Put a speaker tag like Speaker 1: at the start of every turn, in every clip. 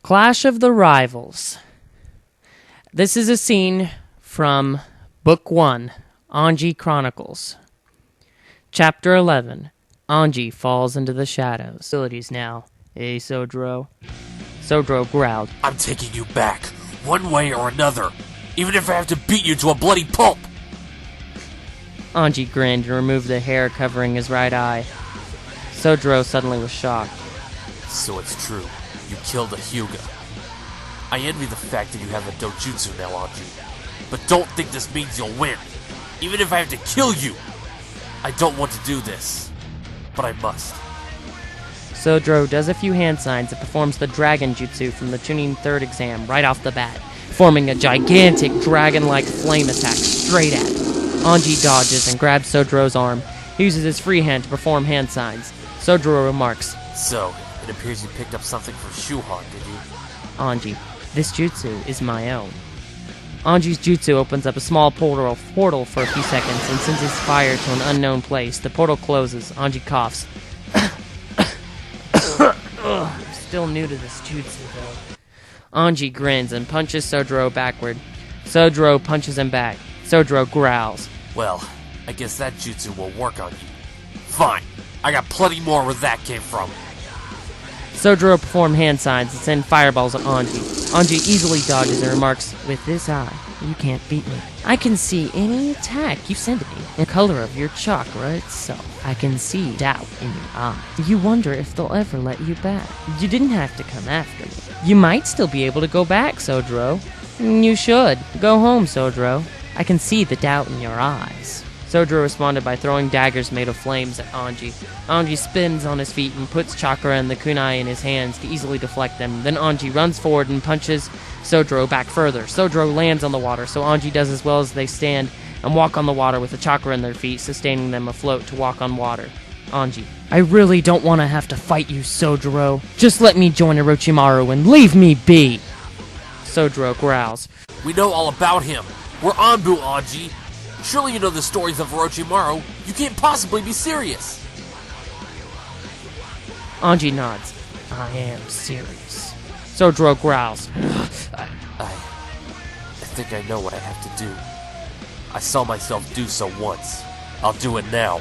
Speaker 1: Clash of the Rivals. This is a scene from Book 1, Anji Chronicles. Chapter 11, Anji falls into the shadows. Facilities now, Sojiro? Sojiro growled.
Speaker 2: I'm taking you back, one way or another, even if I have to beat you to a bloody pulp!
Speaker 1: Anji grinned and removed the hair covering his right eye. Sojiro suddenly was shocked.
Speaker 2: So it's true. You killed a Hyuga. I envy the fact that you have a dojutsu now, Anji. But don't think this means you'll win. Even if I have to kill you. I don't want to do this. But I must.
Speaker 1: Sojiro does a few hand signs and performs the dragon jutsu from the Chunin 3rd exam right off the bat, forming a gigantic dragon-like flame attack straight at him. Anji dodges and grabs Sojiro's arm. He uses his free hand to perform hand signs. Sojiro remarks,
Speaker 2: So, it appears you picked up something from Shuhan, did you?
Speaker 1: Anji, this jutsu is my own. Anji's jutsu opens up a small portal for a few seconds and sends his fire to an unknown place. The portal closes. Anji coughs. I'm still new to this jutsu, though. Anji grins and punches Sojiro backward. Sojiro punches him back. Sojiro growls.
Speaker 2: Well, I guess that jutsu will work on you. Fine. I got plenty more where that came from.
Speaker 1: Sojiro performs hand signs and sends fireballs at Anji. Anji easily dodges and remarks, With this eye, you can't beat me. I can see any attack you send at me, the color of your chakra itself. I can see doubt in your eye. You wonder if they'll ever let you back. You didn't have to come after me. You might still be able to go back, Sojiro. You should. Go home, Sojiro. I can see the doubt in your eyes. Sojiro responded by throwing daggers made of flames at Anji. Anji spins on his feet and puts chakra and the kunai in his hands to easily deflect them. Then Anji runs forward and punches Sojiro back further. Sojiro lands on the water, so Anji does as well as they stand and walk on the water with the chakra in their feet, sustaining them afloat to walk on water. Anji, I really don't want to have to fight you, Sojiro. Just let me join Orochimaru and leave me be. Sojiro growls.
Speaker 2: We know all about him. We're Anbu, Anji. Surely you know the stories of Orochimaru. You can't possibly be serious.
Speaker 1: Anji nods. I am serious. Sojiro growls.
Speaker 2: I think I know what I have to do. I saw myself do so once. I'll do it now.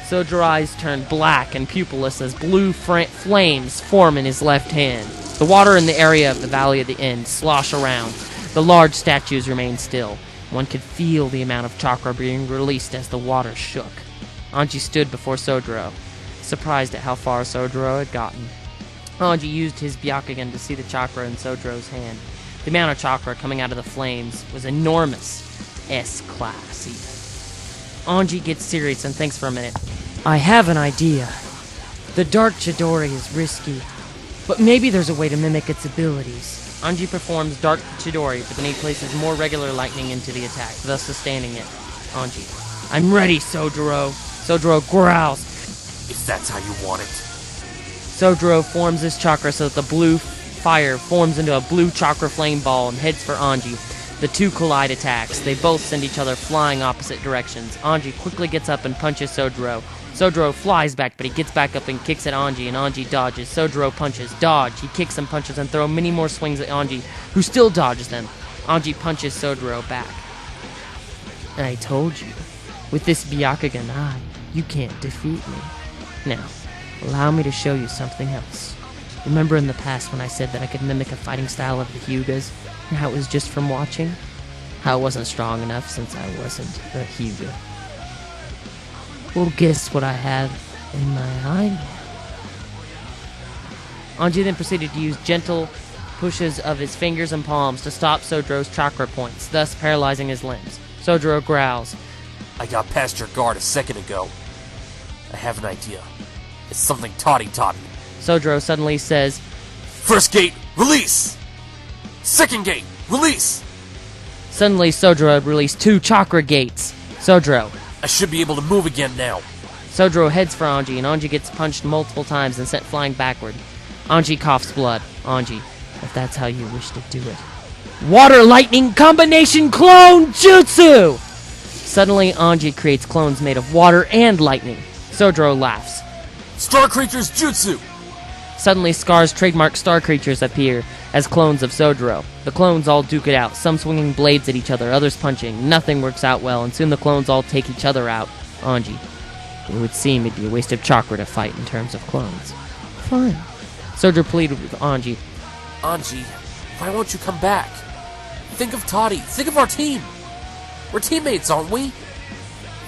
Speaker 1: Sojiro's eyes turn black and pupilless as blue flames form in his left hand. The water in the area of the Valley of the End slosh around. The large statues remain still. One could feel the amount of chakra being released as the water shook. Anji stood before Sojiro, surprised at how far Sojiro had gotten. Anji used his Byakugan to see the chakra in Sojiro's hand. The amount of chakra coming out of the flames was enormous. S-class, even. Anji gets serious and thinks for a minute. I have an idea. The Dark Chidori is risky, but maybe there's a way to mimic its abilities. Anji performs Dark Chidori, but then he places more regular lightning into the attack, thus sustaining it. Anji, I'm ready, Sojiro. Sojiro growls.
Speaker 2: If that's how you want it.
Speaker 1: Sojiro forms his chakra so that the blue fire forms into a blue chakra flame ball and heads for Anji. The two collide attacks. They both send each other flying opposite directions. Anji quickly gets up and punches Sojiro. Sojiro flies back, but he gets back up and kicks at Anji, and Anji dodges. Sojiro punches, dodge. He kicks and punches and throws many more swings at Anji, who still dodges them. Anji punches Sojiro back. I told you, with this Byakugan eye, you can't defeat me. Now, allow me to show you something else. Remember in the past when I said that I could mimic a fighting style of the Hyugas, and how it was just from watching? How it wasn't strong enough since I wasn't a Hyuga. Well, guess what I have in my eye now? Anji then proceeded to use gentle pushes of his fingers and palms to stop Sojiro's chakra points, thus paralyzing his limbs. Sojiro growls.
Speaker 2: I got past your guard a second ago. I have an idea. It's something toddy-toddy.
Speaker 1: Sojiro suddenly says,
Speaker 2: First gate, release! Second gate, release!
Speaker 1: Suddenly, Sojiro had released 2 chakra gates. Sojiro.
Speaker 2: I should be able to move again now.
Speaker 1: Sojiro heads for Anji, and Anji gets punched multiple times and sent flying backward. Anji coughs blood. Anji, if that's how you wish to do it. Water Lightning Combination Clone Jutsu! Suddenly, Anji creates clones made of water and lightning. Sojiro laughs.
Speaker 2: Star Creature's Jutsu!
Speaker 1: Suddenly, Scar's trademark star creatures appear as clones of Sojiro. The clones all duke it out, some swinging blades at each other, others punching. Nothing works out well, and soon the clones all take each other out. Anji. It would seem it'd be a waste of chakra to fight in terms of clones. Fine. Sojiro pleaded with Anji.
Speaker 2: Anji, why won't you come back? Think of Toddy. Think of our team. We're teammates, aren't we?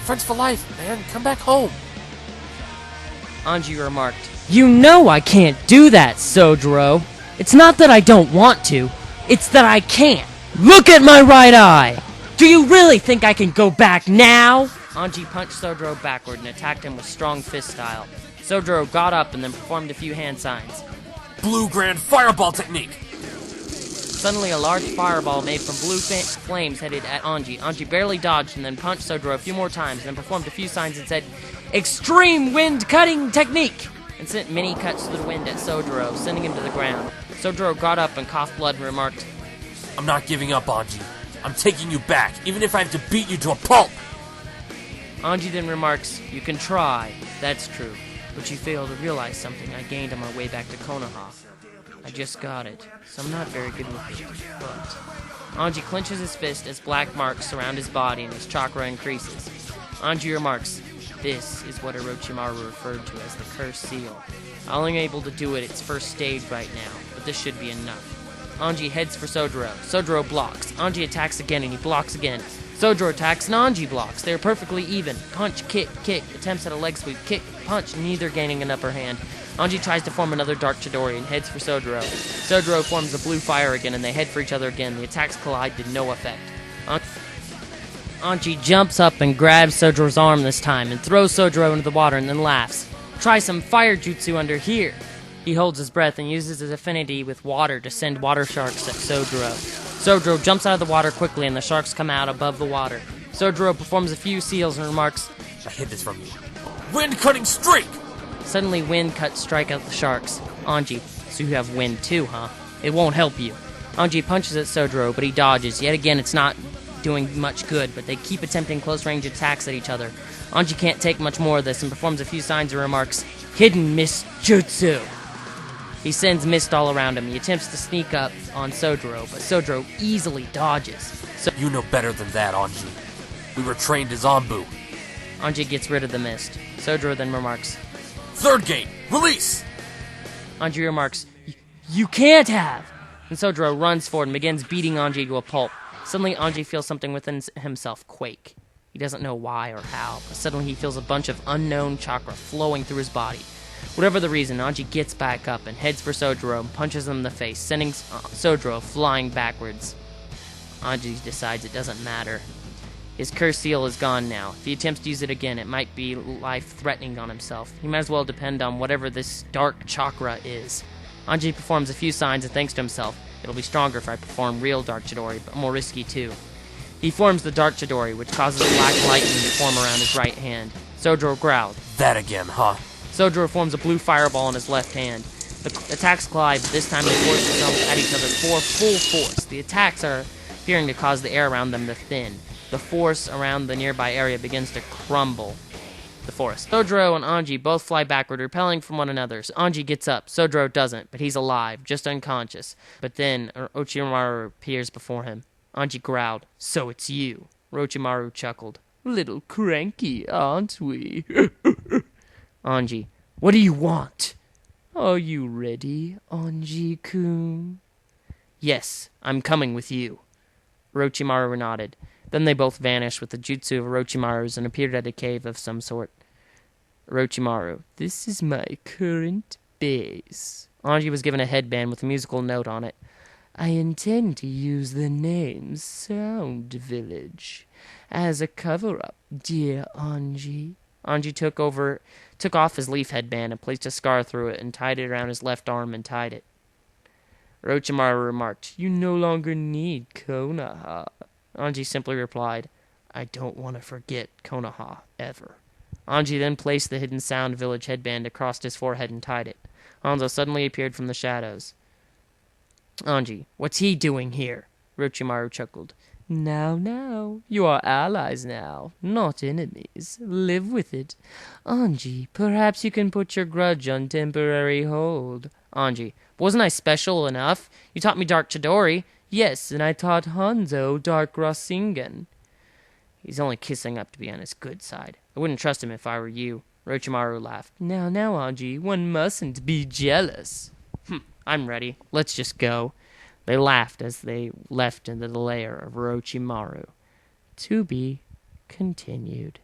Speaker 2: Friends for life, man. Come back home.
Speaker 1: Anji remarked, "You know I can't do that, Sojiro. It's not that I don't want to, it's that I can't. Look at my right eye! Do you really think I can go back now?" Anji punched Sojiro backward and attacked him with strong fist style. Sojiro got up and then performed a few hand signs.
Speaker 2: Blue Grand Fireball Technique!
Speaker 1: Suddenly, a large fireball made from blue flames headed at Anji. Anji barely dodged and then punched Sojiro a few more times, then performed a few signs and said, "Extreme Wind Cutting Technique!" and sent many cuts through the wind at Sojiro, sending him to the ground. Sojiro got up and coughed blood and remarked,
Speaker 2: I'm not giving up, Anji. I'm taking you back, even if I have to beat you to a pulp!
Speaker 1: Anji then remarks, "You can try, that's true, but you fail to realize something I gained on my way back to Konoha. I just got it, so I'm not very good with it, but..." Anji clenches his fist as black marks surround his body and his chakra increases. Anji remarks, "This is what Orochimaru referred to as the Cursed Seal. I'm only able to do it its first stage right now, but this should be enough." Anji heads for Sojiro. Sojiro blocks. Anji attacks again and he blocks again. Sojiro attacks and Anji blocks. They are perfectly even. Punch, kick, kick. Attempts at a leg sweep. Kick, punch, neither gaining an upper hand. Anji tries to form another Dark Chidori and heads for Sojiro. Sojiro forms a blue fire again and they head for each other again. The attacks collide to no effect. Anji jumps up and grabs Sojiro's arm this time and throws Sojiro into the water and then laughs. "Try some fire jutsu under here." He holds his breath and uses his affinity with water to send water sharks at Sojiro. Sojiro jumps out of the water quickly and the sharks come out above the water. Sojiro performs a few seals and remarks,
Speaker 2: I hid this from you. Wind Cutting Streak!
Speaker 1: Suddenly wind cuts strike out the sharks. Anji, so you have wind too, huh? It won't help you. Anji punches at Sojiro, but he dodges. Yet again, it's not doing much good, but they keep attempting close-range attacks at each other. Anji can't take much more of this and performs a few signs and remarks, "Hidden Mist Jutsu." He sends mist all around him. He attempts to sneak up on Sojiro, but Sojiro easily dodges.
Speaker 2: You know better than that, Anji. We were trained as Anbu.
Speaker 1: Anji gets rid of the mist. Sojiro then remarks,
Speaker 2: Third gate, release!
Speaker 1: Anji remarks, "You can't have!" And Sojiro runs forward and begins beating Anji to a pulp. Suddenly, Anji feels something within himself quake. He doesn't know why or how, but suddenly he feels a bunch of unknown chakra flowing through his body. Whatever the reason, Anji gets back up and heads for Sojiro and punches him in the face, sending Sojiro flying backwards. Anji decides it doesn't matter. His cursed seal is gone now. If he attempts to use it again, it might be life-threatening on himself. He might as well depend on whatever this dark chakra is. Anji performs a few signs and thinks to himself, "It'll be stronger if I perform real Dark Chidori, but more risky too." He forms the Dark Chidori, which causes black lightning to form around his right hand. Sojiro growled.
Speaker 2: That again, huh?
Speaker 1: Sojiro forms a blue fireball in his left hand. The attacks collide, but this time they force themselves at each other for full force. The attacks are appearing to cause the air around them to thin. The force around the nearby area begins to crumble the forest. Sojiro and Anji both fly backward, repelling from one another. So Anji gets up. Sojiro doesn't, but he's alive, just unconscious. But then Orochimaru appears before him. Anji growled, "So it's you." Orochimaru chuckled. "Little cranky, aren't we?" Anji, "What do you want?" "Are you ready, Anji-kun?" "Yes, I'm coming with you." Orochimaru nodded. Then they both vanished with the jutsu of Orochimaru's and appeared at a cave of some sort. Orochimaru, "This is my current base." Anji was given a headband with a musical note on it. "I intend to use the name Sound Village as a cover-up, dear Anji." Anji took off his leaf headband and placed a scar through it and tied it around his left arm and tied it. Orochimaru remarked, "You no longer need Konoha." Anji simply replied, "I don't want to forget Konoha, ever." Anji then placed the hidden Sound Village headband across his forehead and tied it. Hanzo suddenly appeared from the shadows. "Anji, what's he doing here?" Orochimaru chuckled. Now, you are allies now, not enemies. Live with it. Anji, perhaps you can put your grudge on temporary hold. Anji, wasn't I special enough? You taught me Dark Chidori. Yes, and I taught Hanzo Dark Rasengan. He's only kissing up to be on his good side. I wouldn't trust him if I were you. Orochimaru laughed. Now, Anji, one mustn't be jealous. I'm ready. Let's just go. They laughed as they left into the lair of Orochimaru. To be continued.